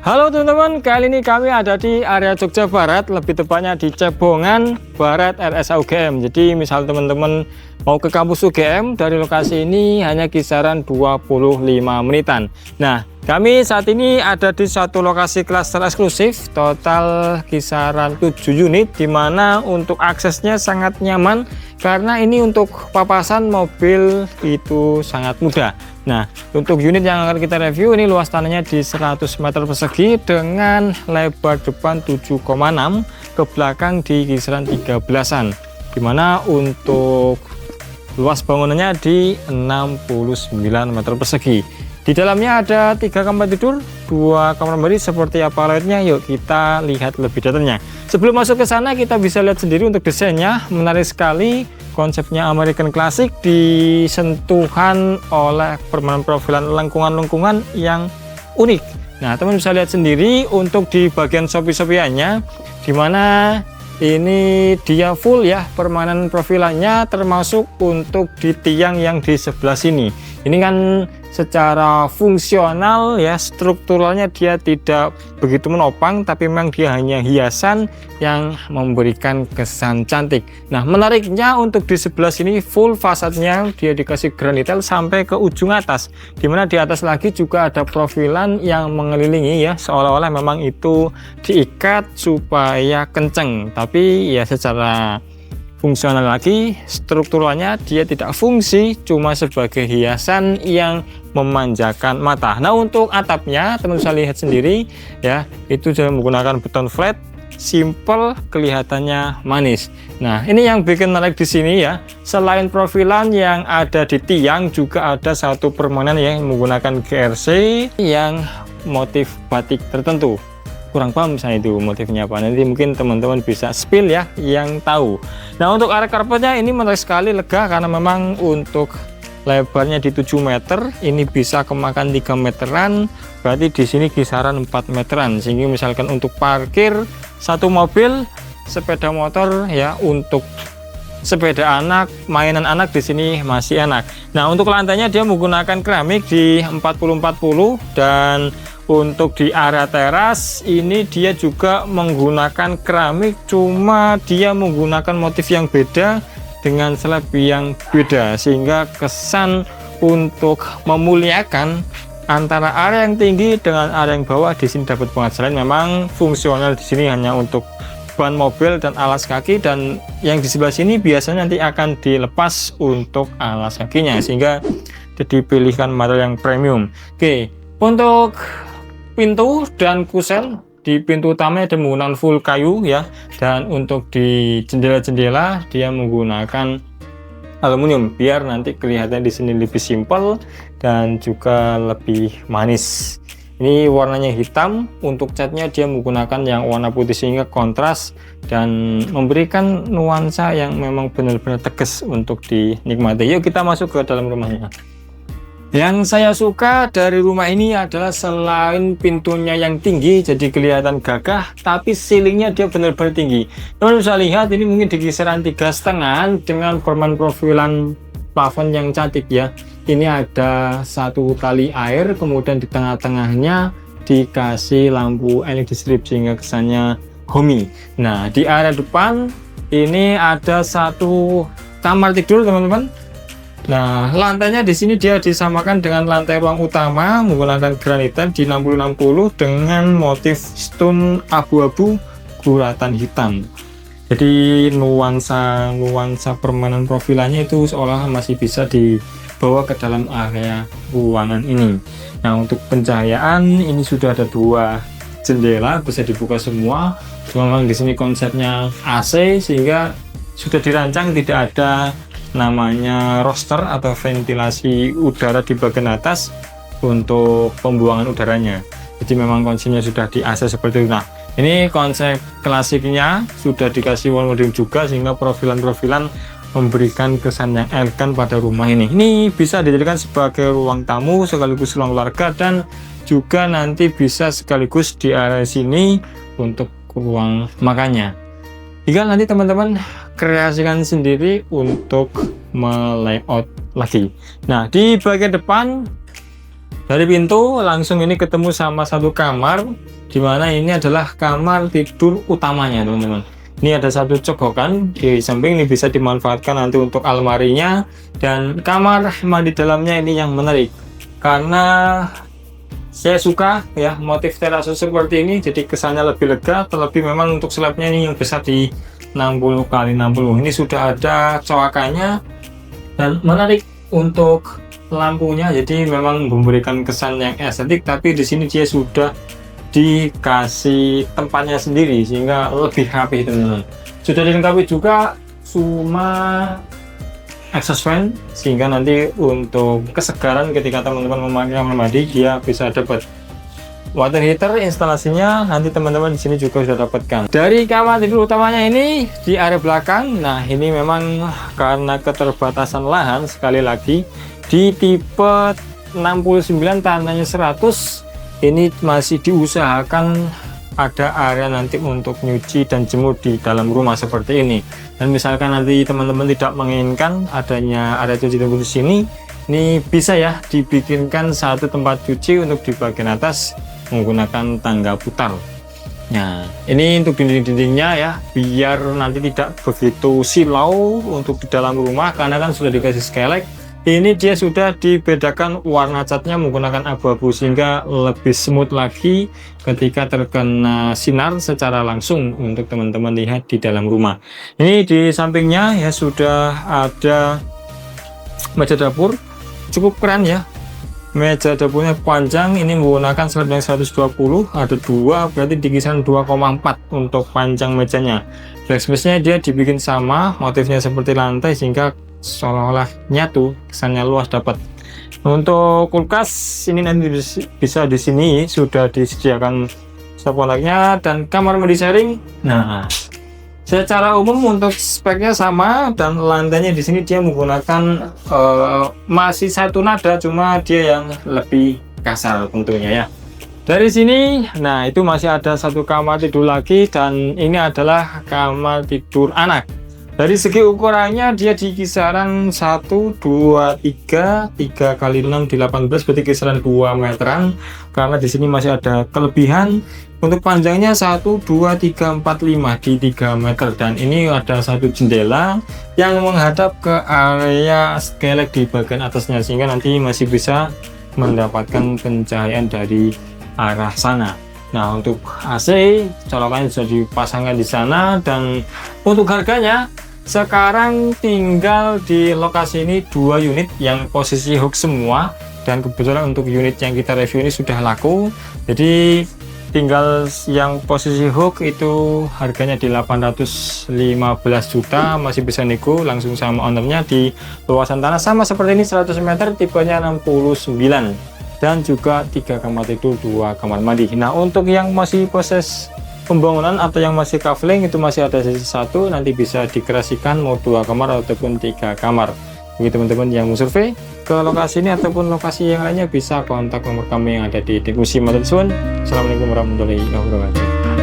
Halo teman-teman, kali ini kami ada di area Jogja Barat, lebih tepatnya di Cebongan Barat RSA UGM. Jadi misal teman-teman mau ke kampus UGM, dari lokasi ini hanya kisaran 25 menitan. Nah, kami saat ini ada di satu lokasi klaster eksklusif, total kisaran 7 unit, dimana untuk aksesnya sangat nyaman, karena ini untuk papasan mobil itu sangat mudah. Nah, untuk unit yang akan kita review ini luas tanahnya di 100 meter persegi dengan lebar depan 7,6, ke belakang di kisaran 13-an, dimana untuk luas bangunannya di 69 meter persegi. Di dalamnya ada 3 kamar tidur, 2 kamar mandi. Seperti apa layoutnya, yuk kita lihat lebih detailnya. Sebelum masuk ke sana, kita bisa lihat sendiri untuk desainnya, menarik sekali. Konsepnya American Classic disentuhan oleh permainan profilan lengkungan-lengkungan yang unik. Nah, teman bisa lihat sendiri untuk di bagian sopi-sopiannya, dimana ini dia full ya permainan profilannya, termasuk untuk di tiang yang di sebelah sini. Ini kan secara fungsional ya, strukturalnya dia tidak begitu menopang, tapi memang dia hanya hiasan yang memberikan kesan cantik. Nah, menariknya untuk di sebelah sini full fasadnya dia dikasih grand detail sampai ke ujung atas, dimana di atas lagi juga ada profilan yang mengelilingi ya, seolah-olah memang itu diikat supaya kenceng, tapi ya secara fungsional lagi, strukturalnya dia tidak fungsi, cuma sebagai hiasan yang memanjakan mata. Nah, untuk atapnya teman bisa lihat sendiri ya, itu sudah menggunakan beton flat, simple, kelihatannya manis. Nah, ini yang bikin menarik di sini ya, selain profilan yang ada di tiang, juga ada satu permainan yang menggunakan GRC yang motif batik tertentu. Kurang paham saya itu motifnya apa, nanti mungkin teman-teman bisa spill ya yang tahu. Nah, untuk area karpetnya ini menarik sekali, lega, karena memang untuk lebarnya di 7 meter, ini bisa kemakan 3 meteran, berarti di sini kisaran 4 meteran, sehingga misalkan untuk parkir satu mobil, sepeda motor ya, untuk sepeda anak, mainan anak di sini masih enak. Nah, untuk lantainya dia menggunakan keramik di 40-40, dan untuk di area teras ini dia juga menggunakan keramik, cuma dia menggunakan motif yang beda dengan slab yang beda, sehingga kesan untuk memuliakan antara area yang tinggi dengan area yang bawah di sini dapat banget. Selain memang fungsional di sini hanya untuk ban mobil dan alas kaki, dan yang di sebelah sini biasanya nanti akan dilepas untuk alas kakinya, sehingga dipilihkan material yang premium. Oke, untuk pintu dan kusen di pintu utama ada menggunakan full kayu ya, dan untuk di jendela-jendela dia menggunakan aluminium, biar nanti kelihatan di sini lebih simpel dan juga lebih manis. Ini warnanya hitam, untuk catnya dia menggunakan yang warna putih sehingga kontras dan memberikan nuansa yang memang benar-benar tegas untuk dinikmati. Yuk kita masuk ke dalam rumahnya. Yang saya suka dari rumah ini adalah selain pintunya yang tinggi jadi kelihatan gagah, tapi ceilingnya dia benar-benar tinggi. Teman bisa lihat ini mungkin di kisaran 3,5 dengan permain profilan plafon yang cantik ya. Ini ada satu tali air, kemudian di tengah-tengahnya dikasih lampu LED strip sehingga kesannya homey. Nah, di area depan ini ada satu kamar tidur teman-teman. Nah, lantainya di sini dia disamakan dengan lantai ruang utama menggunakan granitan di 60-60 dengan motif stone abu-abu guratan hitam. Jadi nuansa permainan profilannya itu seolah masih bisa dibawa ke dalam area ruangan ini. Nah, untuk pencahayaan ini sudah ada 2 jendela bisa dibuka semua. Memang di sini konsepnya AC sehingga sudah dirancang tidak ada namanya roster atau ventilasi udara di bagian atas untuk pembuangan udaranya. Jadi memang konsepnya sudah di AC seperti itu. Nah, ini konsep klasiknya sudah dikasih wall molding juga sehingga profilan-profilan memberikan kesan yang elegan pada rumah ini. Ini bisa dijadikan sebagai ruang tamu sekaligus ruang keluarga, dan juga nanti bisa sekaligus di area sini untuk ruang makannya. Tinggal nanti teman-teman kreasikan sendiri untuk melayout lagi. Nah, di bagian depan Dari pintu langsung ini ketemu sama satu kamar, dimana ini adalah kamar tidur utamanya teman-teman. Ini ada satu cokokan di samping, ini bisa dimanfaatkan nanti untuk almarinya. Dan kamar mandi dalamnya ini yang menarik, karena saya suka ya motif terase seperti ini, jadi kesannya lebih lega. Terlebih memang untuk slabnya ini yang besar di 60 kali 60, ini sudah ada coakannya dan menarik untuk lampunya, jadi memang memberikan kesan yang estetik. Tapi di sini dia sudah dikasih tempatnya sendiri sehingga lebih rapi teman-teman. Sudah dilengkapi juga cuma exhaust fan, sehingga nanti untuk kesegaran ketika teman-teman memakai kamar mandi dia bisa dapat. Water heater instalasinya nanti teman-teman di sini juga sudah dapatkan. Dari kamar tidur utamanya ini di area belakang, nah ini memang karena keterbatasan lahan, sekali lagi di tipe 69 tanahnya 100, ini masih diusahakan ada area nanti untuk nyuci dan jemur di dalam rumah seperti ini. Dan misalkan nanti teman-teman tidak menginginkan adanya area cuci dan di sini, ini bisa ya dibikinkan satu tempat cuci untuk di bagian atas menggunakan tangga putar. Nah, ini untuk dinding-dindingnya ya, biar nanti tidak begitu silau untuk di dalam rumah, karena kan sudah dikasih skylight. Ini dia sudah dibedakan warna catnya menggunakan abu-abu, sehingga lebih smooth lagi ketika terkena sinar secara langsung untuk teman-teman lihat di dalam rumah. Ini di sampingnya ya sudah ada meja dapur, cukup keren ya. Meja dapurnya panjang, ini menggunakan slab yang 120, ada dua, berarti di kisaran 2,4 untuk panjang mejanya. Backspace-nya dia dibikin sama, motifnya seperti lantai sehingga seolah-olah nyatu, kesannya luas dapat. Untuk kulkas ini nanti bisa di sini sudah disediakan stop kontaknya dan kamar mandi sharing. Nah, secara umum untuk speknya sama dan lantainya di sini dia menggunakan masih satu nada, cuma dia yang lebih kasar tentunya ya. Dari sini, nah itu masih ada satu kamar tidur lagi, dan ini adalah kamar tidur anak. Dari segi ukurannya dia di kisaran 1, 2, 3 kali 6 di 18, berarti kisaran 2 meteran. Karena di sini masih ada kelebihan untuk panjangnya 1, 2, 3, 4, 5 di 3 meter, dan ini ada satu jendela yang menghadap ke area skylight di bagian atasnya, sehingga nanti masih bisa mendapatkan pencahayaan dari arah sana. Nah, untuk AC colokannya sudah dipasangkan di sana, dan untuk harganya sekarang tinggal di lokasi ini 2 unit yang posisi hook semua, dan kebetulan untuk unit yang kita review ini sudah laku, jadi tinggal yang posisi hook itu harganya di 815 juta, masih bisa nego langsung sama ownernya. Di luasan tanah sama seperti ini, 100 meter, tipenya 69, dan juga 3 kamar tidur 2 kamar mandi. Nah, untuk yang masih proses pembangunan atau yang masih kaveling itu masih ada sisi 1, nanti bisa dikreasikan mau 2 kamar ataupun 3 kamar. Bagi teman-teman yang mau survei ke lokasi ini ataupun lokasi yang lainnya, bisa kontak nomor kami yang ada di deskripsi. Assalamualaikum warahmatullahi wabarakatuh.